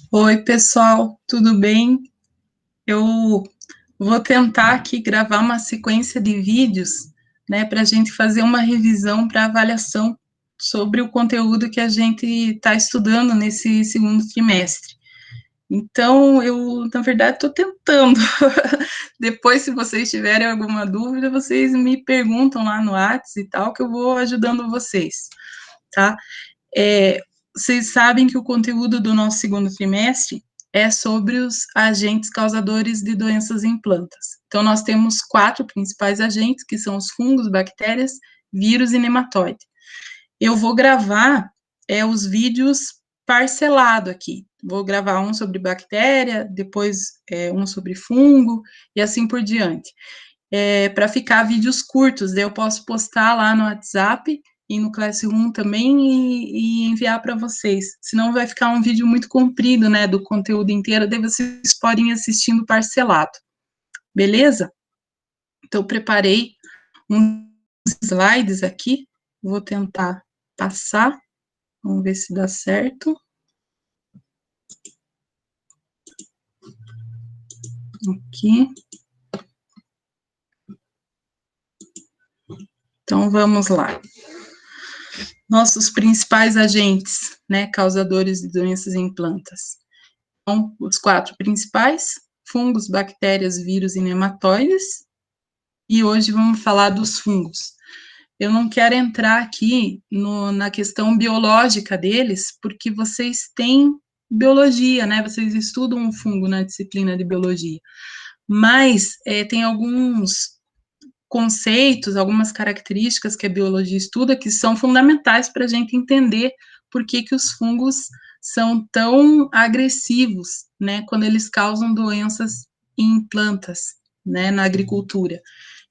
Oi, pessoal, tudo bem? Eu vou tentar aqui gravar uma sequência de vídeos, né, para a gente fazer uma revisão para avaliação sobre o conteúdo que a gente está estudando nesse segundo trimestre. Então, eu, na verdade, estou tentando. Depois, se vocês tiverem alguma dúvida, vocês me perguntam lá no WhatsApp e tal, que eu vou ajudando vocês, tá? É, Vocês sabem que o conteúdo do nosso segundo trimestre é sobre os agentes causadores de doenças em plantas. Então, nós temos 4 principais agentes, que são os fungos, bactérias, vírus e nematóide. Eu vou gravar os vídeos parcelado aqui. Vou gravar um sobre bactéria, depois um sobre fungo, e assim por diante. Para ficar vídeos curtos, daí eu posso postar lá no WhatsApp e no Classroom também e enviar para vocês. Senão vai ficar um vídeo muito comprido, né, do conteúdo inteiro, daí vocês podem ir assistindo parcelado. Beleza? Então, preparei uns slides aqui, vou tentar passar, vamos ver se dá certo. Aqui. Então, vamos lá. Nossos principais agentes, né, causadores de doenças em plantas. Então, os 4 principais, fungos, bactérias, vírus e nematóides. E hoje vamos falar dos fungos. Eu não quero entrar aqui na questão biológica deles, porque vocês têm biologia, né? Vocês estudam o fungo na disciplina de biologia. Mas tem alguns conceitos, algumas características que a biologia estuda que são fundamentais para a gente entender por que os fungos são tão agressivos, né, quando eles causam doenças em plantas, né, na agricultura.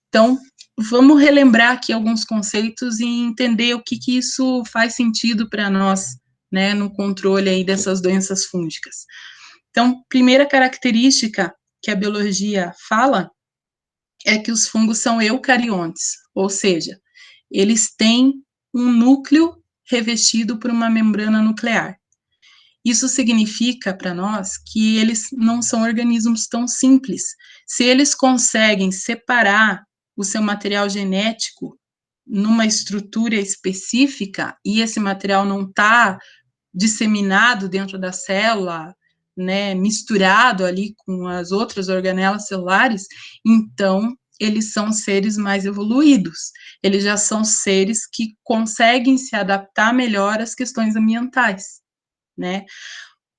Então, vamos relembrar aqui alguns conceitos e entender o que isso faz sentido para nós, né, no controle aí dessas doenças fúngicas. Então, primeira característica que a biologia fala é que os fungos são eucariontes, ou seja, eles têm um núcleo revestido por uma membrana nuclear. Isso significa para nós que eles não são organismos tão simples. Se eles conseguem separar o seu material genético numa estrutura específica e esse material não está disseminado dentro da célula, né, misturado ali com as outras organelas celulares, então eles são seres mais evoluídos. Eles já são seres que conseguem se adaptar melhor às questões ambientais, né?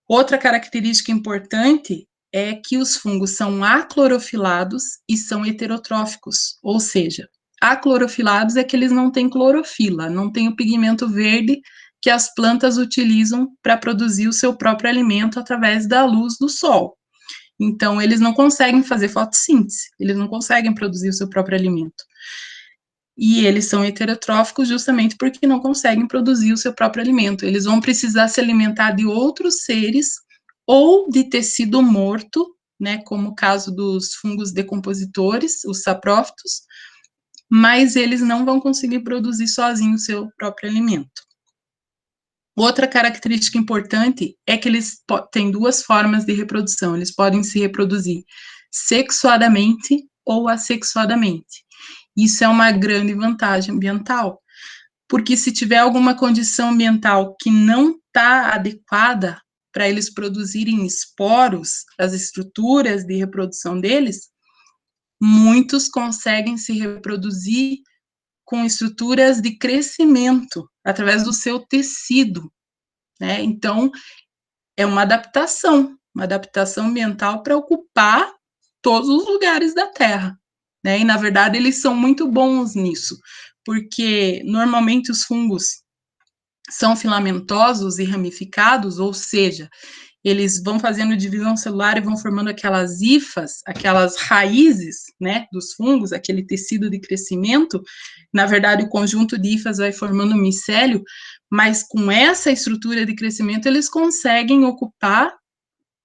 Outra característica importante é que os fungos são aclorofilados e são heterotróficos, ou seja, aclorofilados é que eles não têm clorofila, não têm o pigmento verde que as plantas utilizam para produzir o seu próprio alimento através da luz do sol. Então, eles não conseguem fazer fotossíntese, eles não conseguem produzir o seu próprio alimento. E eles são heterotróficos justamente porque não conseguem produzir o seu próprio alimento. Eles vão precisar se alimentar de outros seres ou de tecido morto, né, como o caso dos fungos decompositores, os saprófitos, mas eles não vão conseguir produzir sozinhos o seu próprio alimento. Outra característica importante é que eles têm 2 formas de reprodução. Eles podem se reproduzir sexuadamente ou assexuadamente. Isso é uma grande vantagem ambiental, porque se tiver alguma condição ambiental que não está adequada para eles produzirem esporos, as estruturas de reprodução deles, muitos conseguem se reproduzir com estruturas de crescimento através do seu tecido, né? Então, é uma adaptação ambiental para ocupar todos os lugares da Terra, né? E, na verdade, eles são muito bons nisso, porque, normalmente, os fungos são filamentosos e ramificados, ou seja, eles vão fazendo divisão celular e vão formando aquelas hifas, aquelas raízes, né, dos fungos, aquele tecido de crescimento. Na verdade, o conjunto de hifas vai formando um micélio, mas com essa estrutura de crescimento, eles conseguem ocupar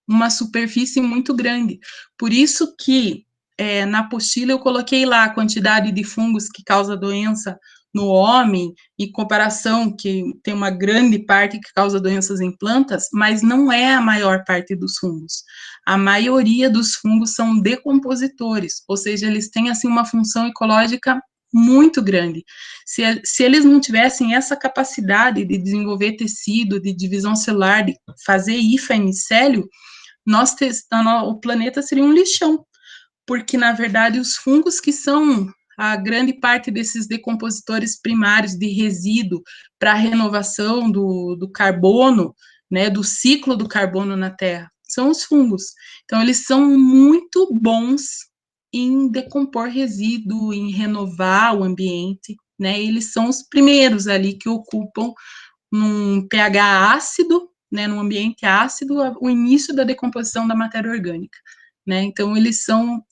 uma superfície muito grande. Por isso que na apostila eu coloquei lá a quantidade de fungos que causa doença no homem, em comparação, que tem uma grande parte que causa doenças em plantas, mas não é a maior parte dos fungos. A maioria dos fungos são decompositores, ou seja, eles têm, assim, uma função ecológica muito grande. Se eles não tivessem essa capacidade de desenvolver tecido, de divisão celular, de fazer hifa e micélio, o planeta seria um lixão, porque, na verdade, os fungos que são a grande parte desses decompositores primários de resíduo para a renovação do carbono, né, do ciclo do carbono na Terra, são os fungos. Então, eles são muito bons em decompor resíduo, em renovar o ambiente, né, eles são os primeiros ali que ocupam num pH ácido, né, num ambiente ácido, o início da decomposição da matéria orgânica, né? Então, eles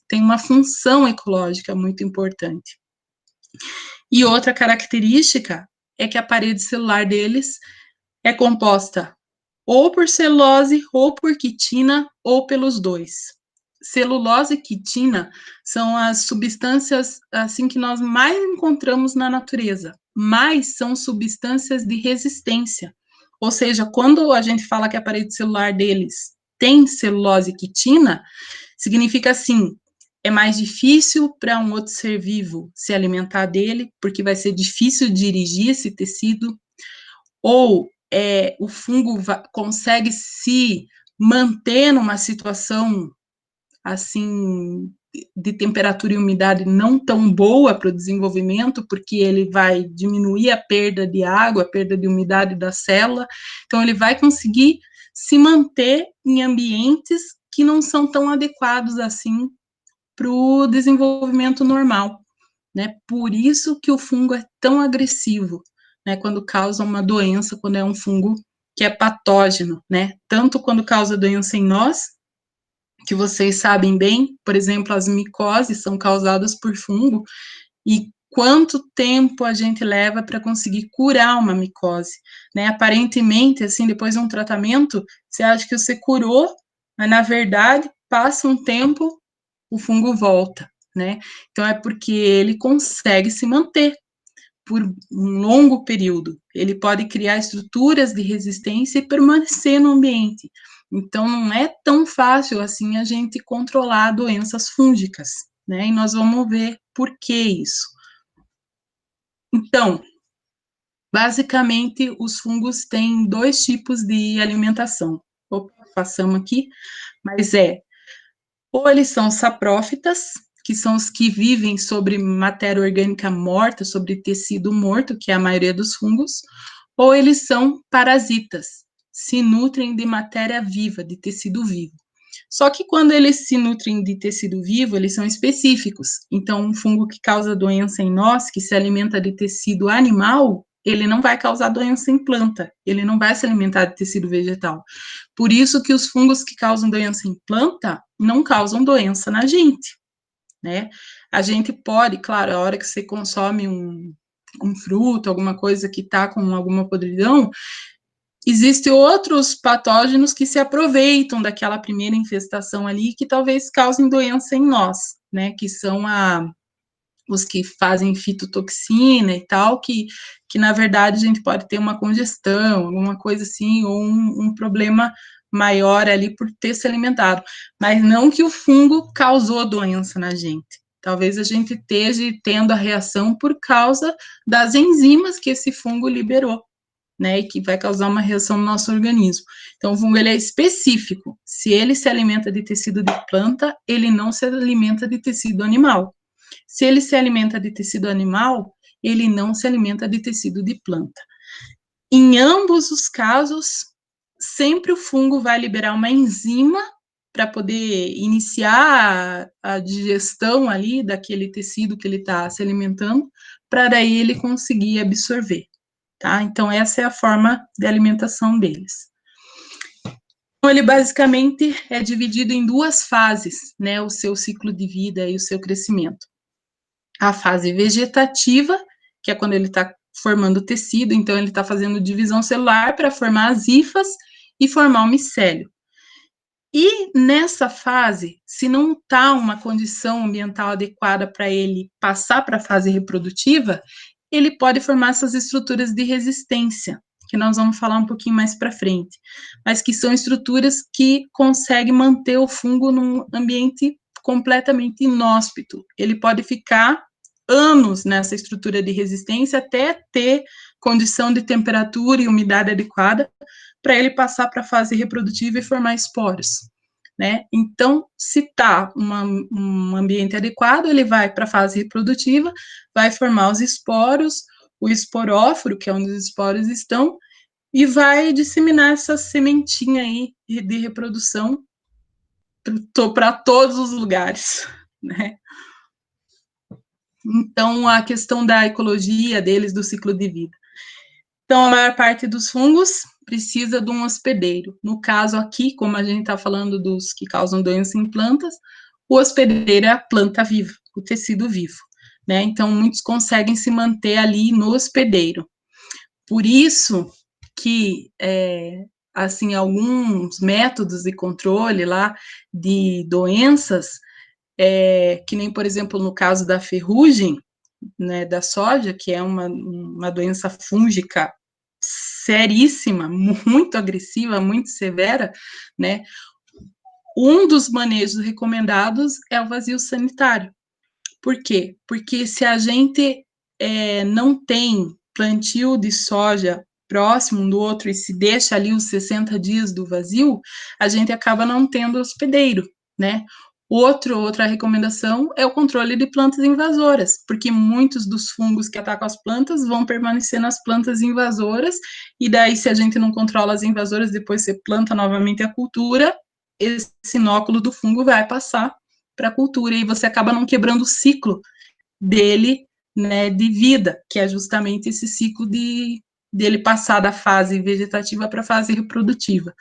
têm uma função ecológica muito importante. E outra característica é que a parede celular deles é composta ou por celulose, ou por quitina, ou pelos dois. Celulose e quitina são as substâncias assim que nós mais encontramos na natureza, mas são substâncias de resistência. Ou seja, quando a gente fala que a parede celular deles tem celulose e quitina, significa assim, é mais difícil para um outro ser vivo se alimentar dele, porque vai ser difícil dirigir esse tecido, ou o fungo consegue se manter numa situação assim de temperatura e umidade não tão boa para o desenvolvimento, porque ele vai diminuir a perda de água, a perda de umidade da célula, então ele vai conseguir se manter em ambientes que não são tão adequados assim para o desenvolvimento normal, né? Por isso que o fungo é tão agressivo, né? Quando causa uma doença, quando é um fungo que é patógeno, né? Tanto quando causa doença em nós, que vocês sabem bem, por exemplo, as micoses são causadas por fungo, e quanto tempo a gente leva para conseguir curar uma micose, né? Aparentemente, assim, depois de um tratamento, você acha que você curou, mas na verdade, passa um tempo, o fungo volta, né? Então é porque ele consegue se manter por um longo período. Ele pode criar estruturas de resistência e permanecer no ambiente. Então não é tão fácil assim a gente controlar doenças fúngicas, né? E nós vamos ver por que isso. Então, basicamente, os fungos têm dois tipos de alimentação. Opa, passamos aqui, mas ou eles são saprófitas, que são os que vivem sobre matéria orgânica morta, sobre tecido morto, que é a maioria dos fungos, ou eles são parasitas, se nutrem de matéria viva, de tecido vivo. Só que quando eles se nutrem de tecido vivo, eles são específicos. Então, um fungo que causa doença em nós, que se alimenta de tecido animal, ele não vai causar doença em planta, ele não vai se alimentar de tecido vegetal. Por isso que os fungos que causam doença em planta não causam doença na gente, né? A gente pode, claro, a hora que você consome um fruto, alguma coisa que está com alguma podridão, existem outros patógenos que se aproveitam daquela primeira infestação ali, que talvez causem doença em nós, né? Que são os que fazem fitotoxina e tal, que na verdade a gente pode ter uma congestão, alguma coisa assim, ou um problema maior ali por ter se alimentado, mas não que o fungo causou doença na gente. Talvez a gente esteja tendo a reação por causa das enzimas que esse fungo liberou, né, e que vai causar uma reação no nosso organismo. Então, o fungo ele é específico. Se ele se alimenta de tecido de planta, ele não se alimenta de tecido animal. Se ele se alimenta de tecido animal, ele não se alimenta de tecido de planta. Em ambos os casos, sempre o fungo vai liberar uma enzima para poder iniciar a digestão ali daquele tecido que ele está se alimentando, para daí ele conseguir absorver, tá? Então, essa é a forma de alimentação deles. Então, ele basicamente é dividido em duas fases, né? O seu ciclo de vida e o seu crescimento. A fase vegetativa, que é quando ele está formando tecido, então ele está fazendo divisão celular para formar as hifas e formar o micélio. E nessa fase, se não está uma condição ambiental adequada para ele passar para a fase reprodutiva, ele pode formar essas estruturas de resistência, que nós vamos falar um pouquinho mais para frente, mas que são estruturas que conseguem manter o fungo num ambiente completamente inóspito. Ele pode ficar anos nessa estrutura de resistência até ter condição de temperatura e umidade adequada para ele passar para a fase reprodutiva e formar esporos. Né? Então, se está um ambiente adequado, ele vai para a fase reprodutiva, vai formar os esporos, o esporóforo, que é onde os esporos estão, e vai disseminar essa sementinha aí de reprodução para todos os lugares, né? Então, a questão da ecologia deles, do ciclo de vida. Então, a maior parte dos fungos precisa de um hospedeiro. No caso aqui, como a gente está falando dos que causam doença em plantas, o hospedeiro é a planta viva, o tecido vivo, né? Então, muitos conseguem se manter ali no hospedeiro. Por isso que, assim, alguns métodos de controle lá de doenças, que nem, por exemplo, no caso da ferrugem, né, da soja, que é uma doença fúngica seríssima, muito agressiva, muito severa, né? Um dos manejos recomendados é o vazio sanitário. Por quê? Porque se a gente não tem plantio de soja próximo um do outro e se deixa ali os 60 dias do vazio, a gente acaba não tendo hospedeiro, né? Outra recomendação é o controle de plantas invasoras, porque muitos dos fungos que atacam as plantas vão permanecer nas plantas invasoras, e daí, se a gente não controla as invasoras, depois você planta novamente a cultura, esse inóculo do fungo vai passar para a cultura, e você acaba não quebrando o ciclo dele, né, de vida, que é justamente esse ciclo dele passar da fase vegetativa para a fase reprodutiva,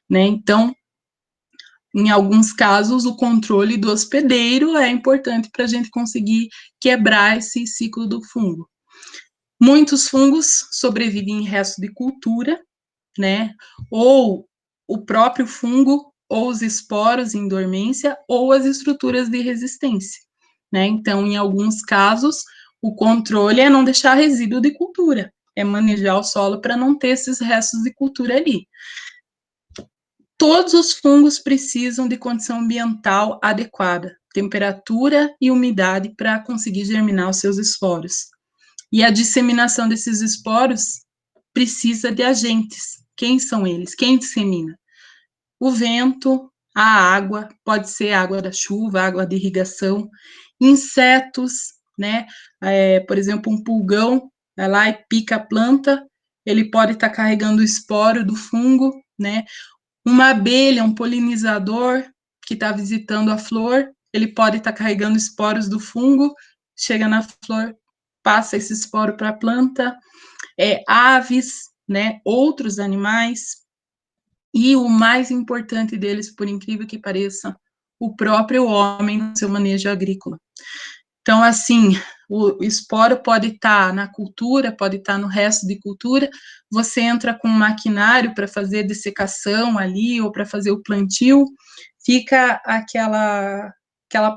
né? Então, em alguns casos, o controle do hospedeiro é importante para a gente conseguir quebrar esse ciclo do fungo. Muitos fungos sobrevivem em resto de cultura, né? Ou o próprio fungo, ou os esporos em dormência, ou as estruturas de resistência, né? Então, em alguns casos, o controle é não deixar resíduo de cultura, é manejar o solo para não ter esses restos de cultura ali. Todos os fungos precisam de condição ambiental adequada, temperatura e umidade para conseguir germinar os seus esporos. E a disseminação desses esporos precisa de agentes. Quem são eles? Quem dissemina? O vento, a água, pode ser água da chuva, água de irrigação, insetos, né? Por exemplo, um pulgão vai lá e pica a planta, ele pode estar carregando o esporo do fungo, né? Uma abelha, um polinizador que está visitando a flor, ele pode estar carregando esporos do fungo, chega na flor, passa esse esporo para a planta, aves, né, outros animais, e o mais importante deles, por incrível que pareça, o próprio homem no seu manejo agrícola. Então, assim, o esporo pode estar na cultura, pode estar no resto de cultura, você entra com um maquinário para fazer dessecação ali, ou para fazer o plantio, fica aquela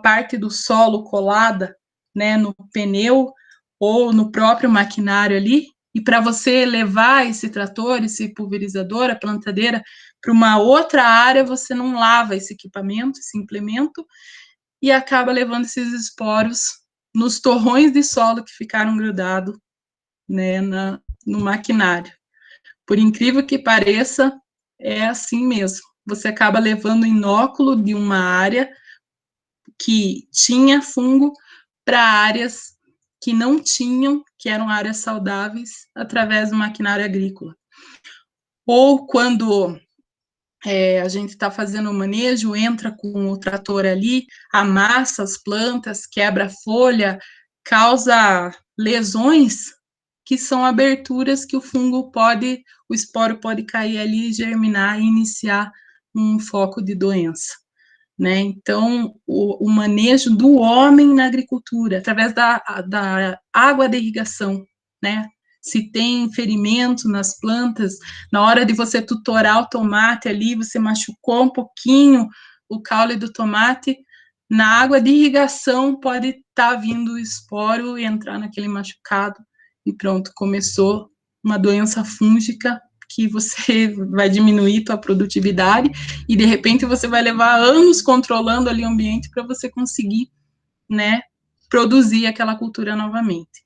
parte do solo colada, né, no pneu, ou no próprio maquinário ali, e para você levar esse trator, esse pulverizador, a plantadeira, para uma outra área, você não lava esse equipamento, esse implemento, e acaba levando esses esporos nos torrões de solo que ficaram grudados, né, no maquinário. Por incrível que pareça, é assim mesmo. Você acaba levando inóculo de uma área que tinha fungo para áreas que não tinham, que eram áreas saudáveis, através do maquinário agrícola. Ou quando a gente está fazendo o manejo, entra com o trator ali, amassa as plantas, quebra a folha, causa lesões, que são aberturas que o fungo pode, o esporo pode cair ali, germinar e iniciar um foco de doença, né? Então, o manejo do homem na agricultura, através da água de irrigação, né? Se tem ferimento nas plantas, na hora de você tutorar o tomate ali, você machucou um pouquinho o caule do tomate, na água de irrigação pode estar vindo o esporo e entrar naquele machucado e pronto, começou uma doença fúngica que você vai diminuir tua produtividade e de repente você vai levar anos controlando ali o ambiente para você conseguir, né, produzir aquela cultura novamente.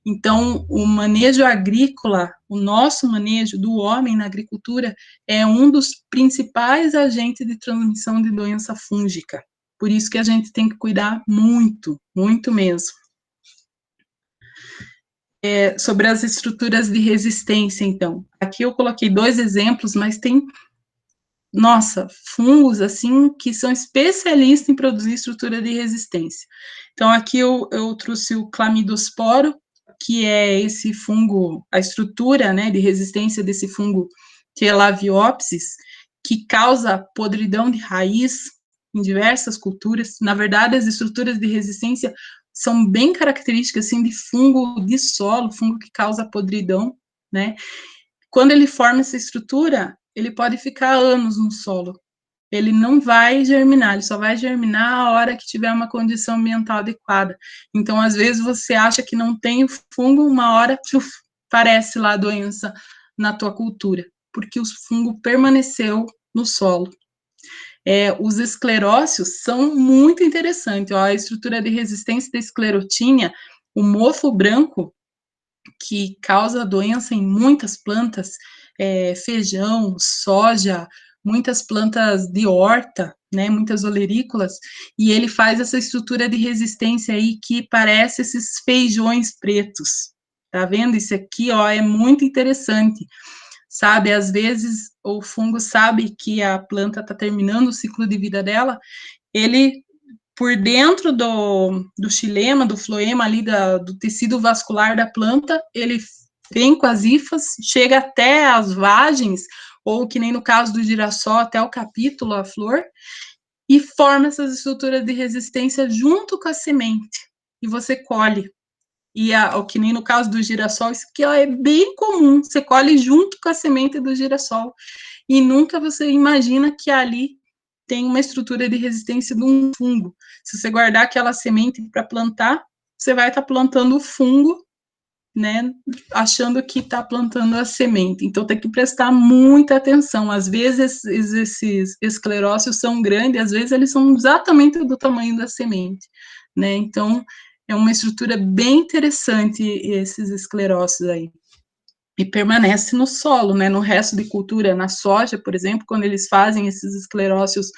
Então, o manejo agrícola, o nosso manejo do homem na agricultura, é um dos principais agentes de transmissão de doença fúngica. Por isso que a gente tem que cuidar muito, muito mesmo. Sobre as estruturas de resistência, então. Aqui eu coloquei 2 exemplos, mas tem, nossa, fungos, assim, que são especialistas em produzir estrutura de resistência. Então, aqui eu trouxe o clamidosporo, que é esse fungo, a estrutura, né, de resistência desse fungo, que é Laviopsis, que causa podridão de raiz em diversas culturas. Na verdade, as estruturas de resistência são bem características, assim, de fungo de solo, fungo que causa podridão, né? Quando ele forma essa estrutura, ele pode ficar anos no solo. Ele não vai germinar, ele só vai germinar a hora que tiver uma condição ambiental adequada. Então, às vezes, você acha que não tem fungo, uma hora, aparece lá a doença na tua cultura, porque o fungo permaneceu no solo. Os esclerócios são muito interessantes. Ó, a estrutura de resistência da esclerotínia, o mofo branco, que causa doença em muitas plantas, feijão, soja, muitas plantas de horta, né, muitas olerícolas, e ele faz essa estrutura de resistência aí que parece esses feijões pretos. Tá vendo? Isso aqui, ó, é muito interessante. Sabe, às vezes o fungo sabe que a planta está terminando o ciclo de vida dela, ele, por dentro do xilema, do floema ali, do tecido vascular da planta, ele vem com as hifas, chega até as vagens, ou que nem no caso do girassol, até o capítulo, a flor, e forma essas estruturas de resistência junto com a semente, e você colhe. E o que nem no caso do girassol, isso aqui ó, é bem comum, você colhe junto com a semente do girassol, e nunca você imagina que ali tem uma estrutura de resistência de um fungo. Se você guardar aquela semente para plantar, você vai estar plantando o fungo, né, achando que está plantando a semente. Então, tem que prestar muita atenção. Às vezes, esses esclerócios são grandes, às vezes, eles são exatamente do tamanho da semente, né? Então, é uma estrutura bem interessante, esses esclerócios aí. E permanece no solo, né? No resto de cultura, na soja, por exemplo, quando eles fazem esses esclerócios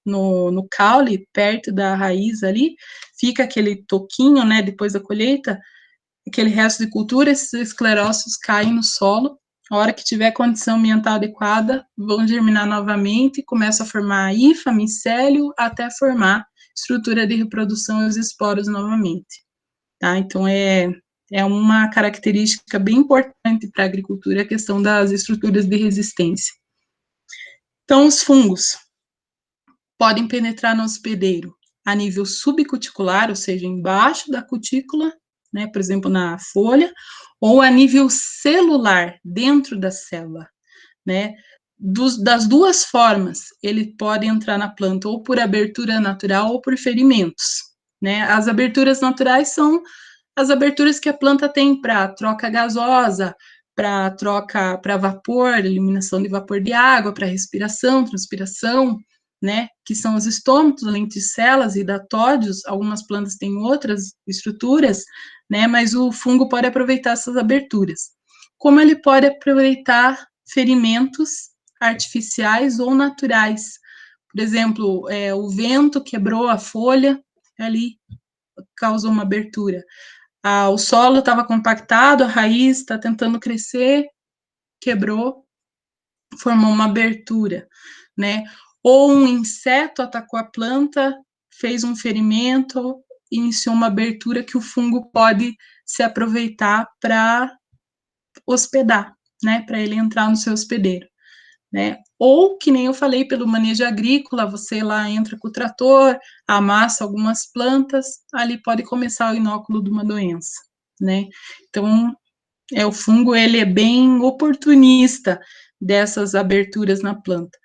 no caule, perto da raiz ali, fica aquele toquinho, né, depois da colheita, aquele resto de cultura, esses esclerócios caem no solo, a hora que tiver condição ambiental adequada, vão germinar novamente, começa a formar hifa, micélio, até formar estrutura de reprodução e os esporos novamente, tá? Então, é uma característica bem importante para a agricultura, a questão das estruturas de resistência. Então, os fungos podem penetrar no hospedeiro a nível subcuticular, ou seja, embaixo da cutícula, né, por exemplo, na folha, ou a nível celular, dentro da célula, né? Das duas formas, ele pode entrar na planta ou por abertura natural ou por ferimentos, né? As aberturas naturais são as aberturas que a planta tem para troca gasosa, para troca para vapor, eliminação de vapor de água, para respiração, transpiração, né, que são os estômatos, lenticelas e datódios. Algumas plantas têm outras estruturas, né, mas o fungo pode aproveitar essas aberturas. Como ele pode aproveitar ferimentos artificiais ou naturais? Por exemplo, o vento quebrou a folha, ali causou uma abertura. O solo estava compactado, a raiz está tentando crescer, quebrou, formou uma abertura, né? Ou um inseto atacou a planta, fez um ferimento, iniciou uma abertura que o fungo pode se aproveitar para hospedar, né? Para ele entrar no seu hospedeiro, né? Ou, que nem eu falei, pelo manejo agrícola, você lá entra com o trator, amassa algumas plantas, ali pode começar o inóculo de uma doença, né? Então, o fungo, ele é bem oportunista dessas aberturas na planta.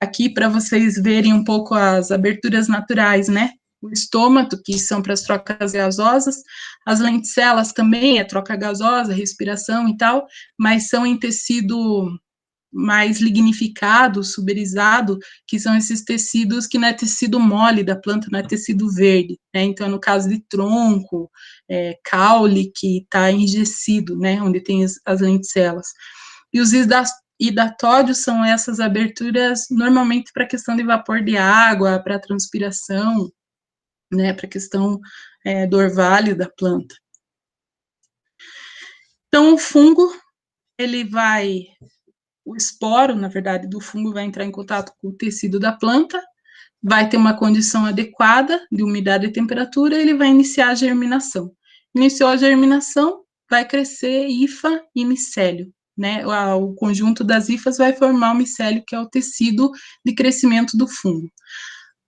Aqui, para vocês verem um pouco as aberturas naturais, né? o estômago, que são para as trocas gasosas, as lenticelas também é troca gasosa, respiração e tal, mas são em tecido mais lignificado, suberizado, que são esses tecidos que não é tecido mole da planta, não é tecido verde, né? Então, no caso de tronco, caule, que está enrijecido, né? Onde tem as lenticelas. E os hidatódios são essas aberturas, normalmente para questão de vapor de água, para transpiração, né? Para questão do orvalho da planta. Então, o fungo, ele vai... O esporo, na verdade, do fungo vai entrar em contato com o tecido da planta, vai ter uma condição adequada de umidade e temperatura, ele vai iniciar a germinação. Iniciou a germinação, vai crescer hifa e micélio, né? O conjunto das hifas vai formar o micélio, que é o tecido de crescimento do fungo.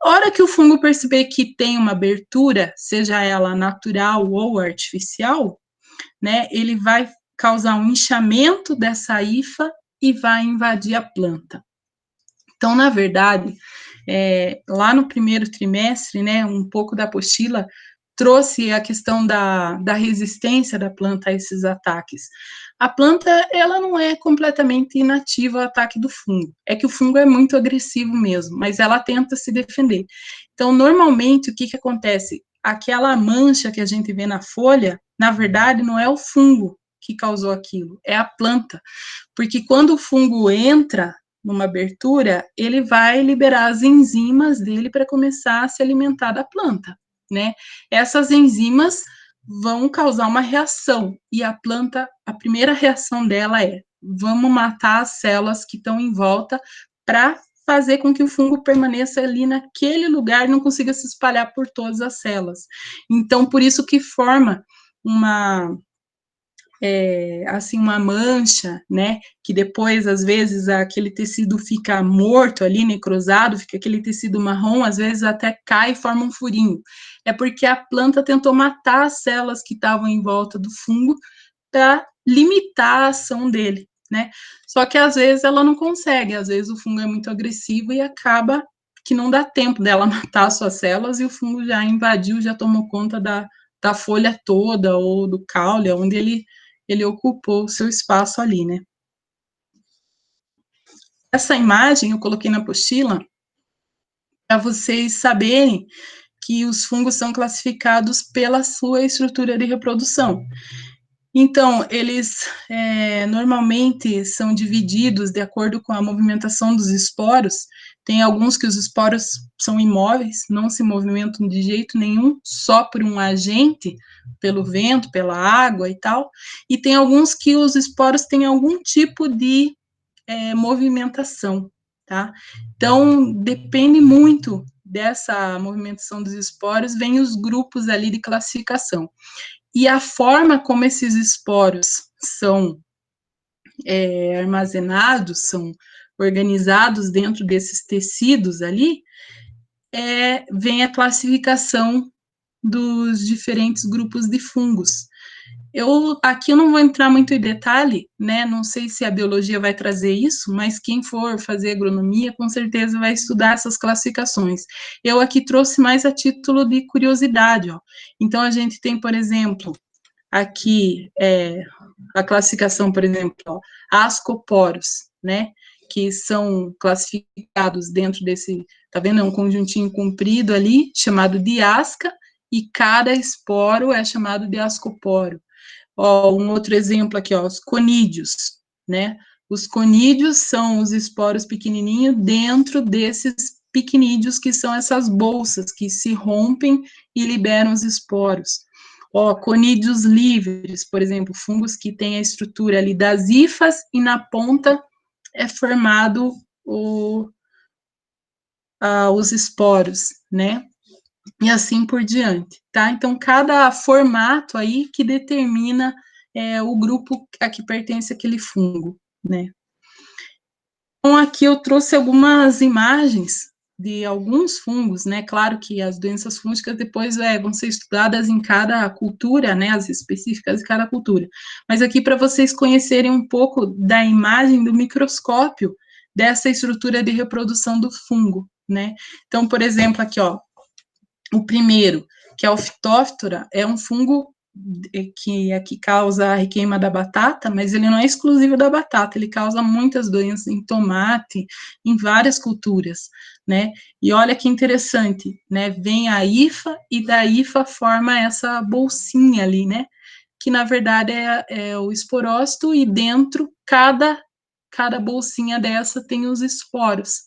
A hora que o fungo perceber que tem uma abertura, seja ela natural ou artificial, né, ele vai causar um inchamento dessa hifa e vai invadir a planta. Então, na verdade, lá no primeiro trimestre, né, um pouco da apostila trouxe a questão da resistência da planta a esses ataques. A planta, ela não é completamente inativa ao ataque do fungo. É que o fungo é muito agressivo mesmo, mas ela tenta se defender. Então, normalmente, o que acontece? Aquela mancha que a gente vê na folha, na verdade, não é o fungo que causou aquilo, é a planta. Porque quando o fungo entra numa abertura, ele vai liberar as enzimas dele para começar a se alimentar da planta, né? Essas enzimas vão causar uma reação, e a planta, a primeira reação dela é: vamos matar as células que estão em volta para fazer com que o fungo permaneça ali naquele lugar e não consiga se espalhar por todas as células. Então, por isso que forma assim, uma mancha, né, que depois, às vezes, aquele tecido fica morto ali, necrosado, fica aquele tecido marrom, às vezes até cai e forma um furinho. É porque a planta tentou matar as células que estavam em volta do fungo para limitar a ação dele, né, só que às vezes ela não consegue, às vezes o fungo é muito agressivo e acaba que não dá tempo dela matar as suas células e o fungo já invadiu, já tomou conta da folha toda ou do caule, onde ele ocupou o seu espaço ali, né. Essa imagem eu coloquei na apostila para vocês saberem que os fungos são classificados pela sua estrutura de reprodução. Então, eles normalmente são divididos de acordo com a movimentação dos esporos. Tem alguns que os esporos são imóveis, não se movimentam de jeito nenhum, só por um agente, pelo vento, pela água e tal. E tem alguns que os esporos têm algum tipo de movimentação, tá? Então, depende muito dessa movimentação dos esporos, vem os grupos ali de classificação. E a forma como esses esporos são armazenados, são organizados dentro desses tecidos ali, vem a classificação dos diferentes grupos de fungos. Aqui eu não vou entrar muito em detalhe, né? Não sei se a biologia vai trazer isso, mas quem for fazer agronomia, com certeza vai estudar essas classificações. Eu aqui trouxe mais a título de curiosidade, ó. Então, a gente tem, por exemplo, aqui a classificação, por exemplo, ó, ascoporos, né? Que são classificados dentro desse, tá vendo? É um conjuntinho comprido ali, chamado de asca, e cada esporo é chamado de ascoporo. Ó, um outro exemplo aqui, ó, os conídeos, né? Os conídeos são os esporos pequenininhos dentro desses piquinídeos, que são essas bolsas que se rompem e liberam os esporos. Ó, conídeos livres, por exemplo, fungos que têm a estrutura ali das hifas e na ponta é formado os esporos, né? E assim por diante, tá? Então, cada formato aí que determina o grupo a que pertence aquele fungo, né? Então, aqui eu trouxe algumas imagens de alguns fungos, né? Claro que as doenças fúngicas depois vão ser estudadas em cada cultura, né? As específicas de cada cultura. Mas aqui para vocês conhecerem um pouco da imagem do microscópio dessa estrutura de reprodução do fungo, né? Então, por exemplo, aqui, ó, O primeiro, que é o Phytophthora, é um fungo que causa a queima da batata, mas ele não é exclusivo da batata, ele causa muitas doenças em tomate, em várias culturas, né? E olha que interessante, né? Vem a hifa e da hifa forma essa bolsinha ali, né? Que na verdade é o esporócito e dentro cada bolsinha dessa tem os esporos,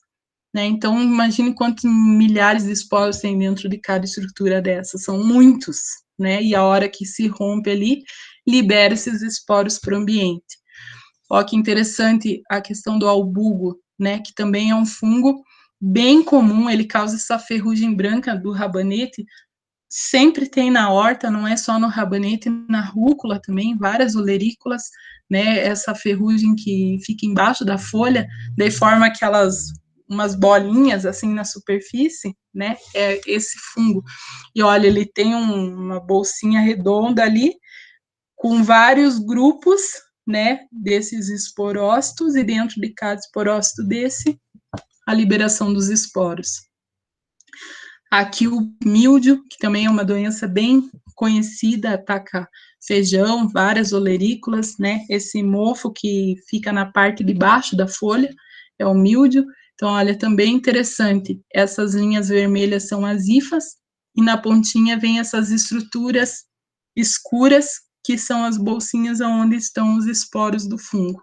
né? Então, imagine quantos milhares de esporos tem dentro de cada estrutura dessa, são muitos, né? E a hora que se rompe ali, libera esses esporos para o ambiente. Ó, que interessante a questão do albugo, né? Que também é um fungo bem comum, ele causa essa ferrugem branca do rabanete, sempre tem na horta, não é só no rabanete, na rúcula também, várias olerícolas, né, essa ferrugem que fica embaixo da folha, daí forma umas bolinhas assim na superfície, né, é esse fungo. E olha, ele tem uma bolsinha redonda ali, com vários grupos, né, desses esporócitos, e dentro de cada esporócito desse, a liberação dos esporos. Aqui o míldio, que também é uma doença bem conhecida, ataca feijão, várias olerícolas, né? Esse mofo que fica na parte de baixo da folha é o míldio. Então, olha, também interessante. Essas linhas vermelhas são as hifas e na pontinha vem essas estruturas escuras que são as bolsinhas onde estão os esporos do fungo.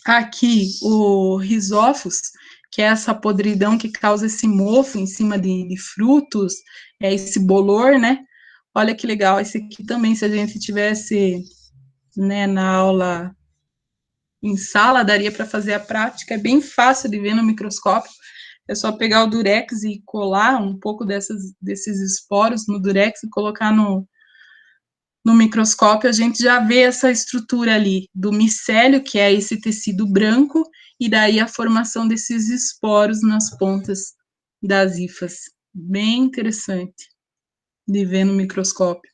Aqui o risófos, que é essa podridão que causa esse mofo em cima de frutos, é esse bolor, né? Olha que legal, esse aqui também, se a gente tivesse, né, na aula em sala, daria para fazer a prática, é bem fácil de ver no microscópio, é só pegar o durex e colar um pouco desses esporos no durex e colocar no microscópio, a gente já vê essa estrutura ali do micélio, que é esse tecido branco, e daí a formação desses esporos nas pontas das hifas. Bem interessante de ver no microscópio.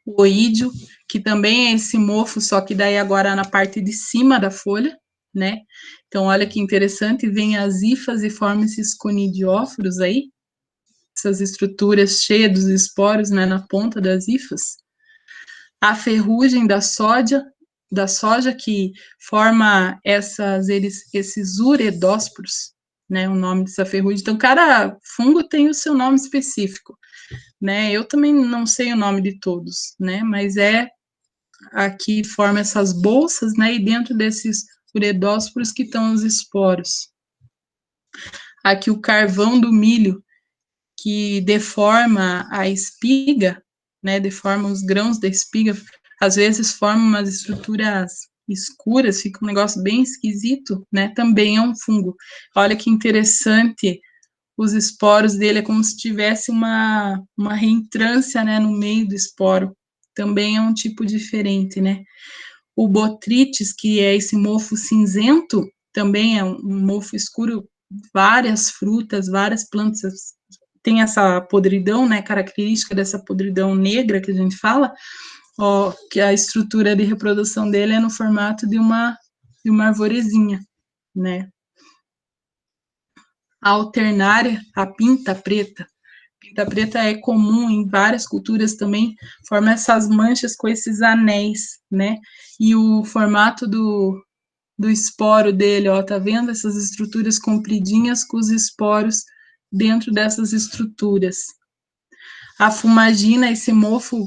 O oídio, que também é esse mofo, só que daí agora na parte de cima da folha, né? Então, olha que interessante, vem as hifas e forma esses conidióforos aí, essas estruturas cheias dos esporos, né, na ponta das hifas. A ferrugem da soja que forma esses uredósporos, né, o nome dessa ferrugem. Então, cada fungo tem o seu nome específico, né, eu também não sei o nome de todos, né, mas aqui forma essas bolsas, né, e dentro desses uredósporos que estão os esporos. Aqui o carvão do milho, que deforma a espiga, né, deforma os grãos da espiga, às vezes forma umas estruturas escuras, fica um negócio bem esquisito, né, também é um fungo. Olha que interessante, os esporos dele é como se tivesse uma reentrância, né, no meio do esporo, também é um tipo diferente, né. O botrytis, que é esse mofo cinzento, também é um mofo escuro, várias frutas, várias plantas tem essa podridão, né, característica dessa podridão negra que a gente fala, ó, que a estrutura de reprodução dele é no formato de uma arvorezinha, né. A alternária, a pinta preta é comum em várias culturas também, forma essas manchas com esses anéis, né, e o formato do esporo dele, ó, tá vendo essas estruturas compridinhas com os esporos dentro dessas estruturas. A fumagina, esse mofo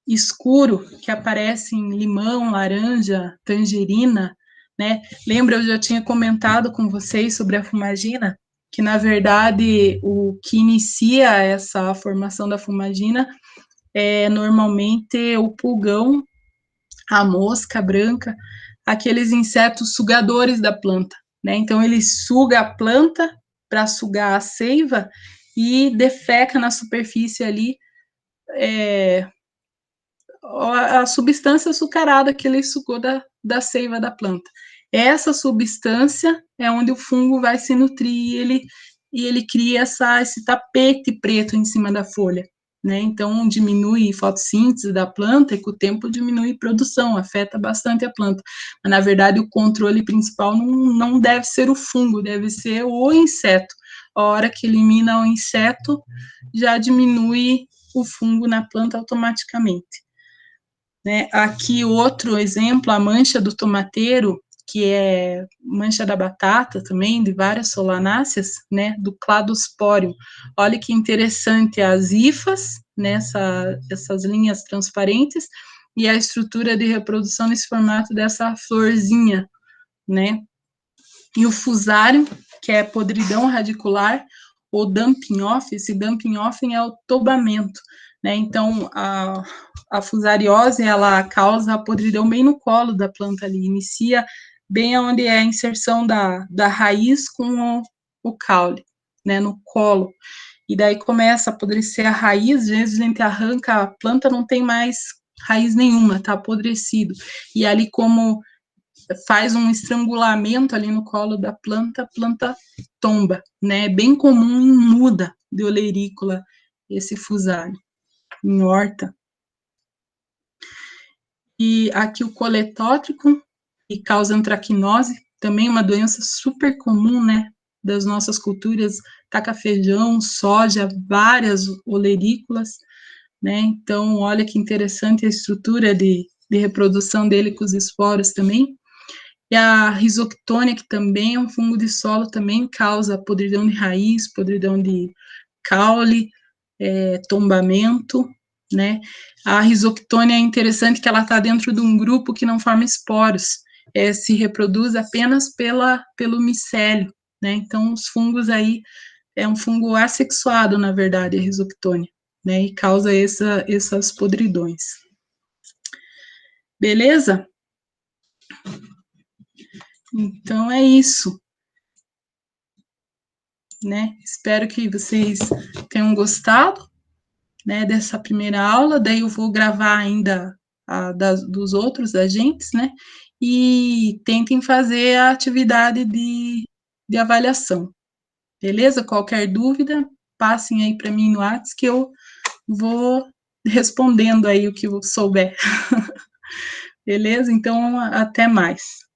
escuro que aparece em limão, laranja, tangerina, né? Lembra, eu já tinha comentado com vocês sobre a fumagina, que na verdade o que inicia essa formação da fumagina é normalmente o pulgão, a mosca branca, aqueles insetos sugadores da planta, né? Então ele suga a planta para sugar a seiva e defeca na superfície ali a substância açucarada que ele sugou da seiva da planta. Essa substância é onde o fungo vai se nutrir e ele cria esse tapete preto em cima da folha. Né? Então, diminui a fotossíntese da planta e com o tempo diminui a produção, afeta bastante a planta. Mas, na verdade, o controle principal não deve ser o fungo, deve ser o inseto. a hora que elimina o inseto, já diminui o fungo na planta automaticamente. Né? Aqui outro exemplo, a mancha do tomateiro, que é mancha da batata também, de várias solanáceas, né, do cladosporium. Olha que interessante as hifas, né, essas linhas transparentes, e a estrutura de reprodução nesse formato dessa florzinha, né. E o fusário, que é podridão radicular, ou dumping off, esse dumping off é o tobamento, né, então a fusariose, ela causa a podridão bem no colo da planta ali, inicia bem onde é a inserção da raiz com o caule, né, no colo, e daí começa a apodrecer a raiz, às vezes a gente arranca a planta, não tem mais raiz nenhuma, tá apodrecido, e ali como faz um estrangulamento ali no colo da planta, a planta tomba, né? É bem comum em muda de olerícola esse fusário, em horta. E aqui o coletótrico, que causa antracnose, também uma doença super comum, né? Das nossas culturas, taca feijão, soja, várias olerícolas, né? Então, olha que interessante a estrutura de reprodução dele com os esporos também. E a risoctônia, que também é um fungo de solo, também causa podridão de raiz, podridão de caule, tombamento, né? A risoctônia é interessante que ela está dentro de um grupo que não forma esporos, se reproduz apenas pelo micélio, né? Então, os fungos aí, é um fungo assexuado, na verdade, a risoctônia, né? E causa essas podridões. Beleza? Então, é isso. Né? Espero que vocês tenham gostado, né, dessa primeira aula, daí eu vou gravar ainda dos outros agentes, né, e tentem fazer a atividade de avaliação, beleza? Qualquer dúvida, passem aí para mim no WhatsApp que eu vou respondendo aí o que eu souber, beleza? Então, até mais.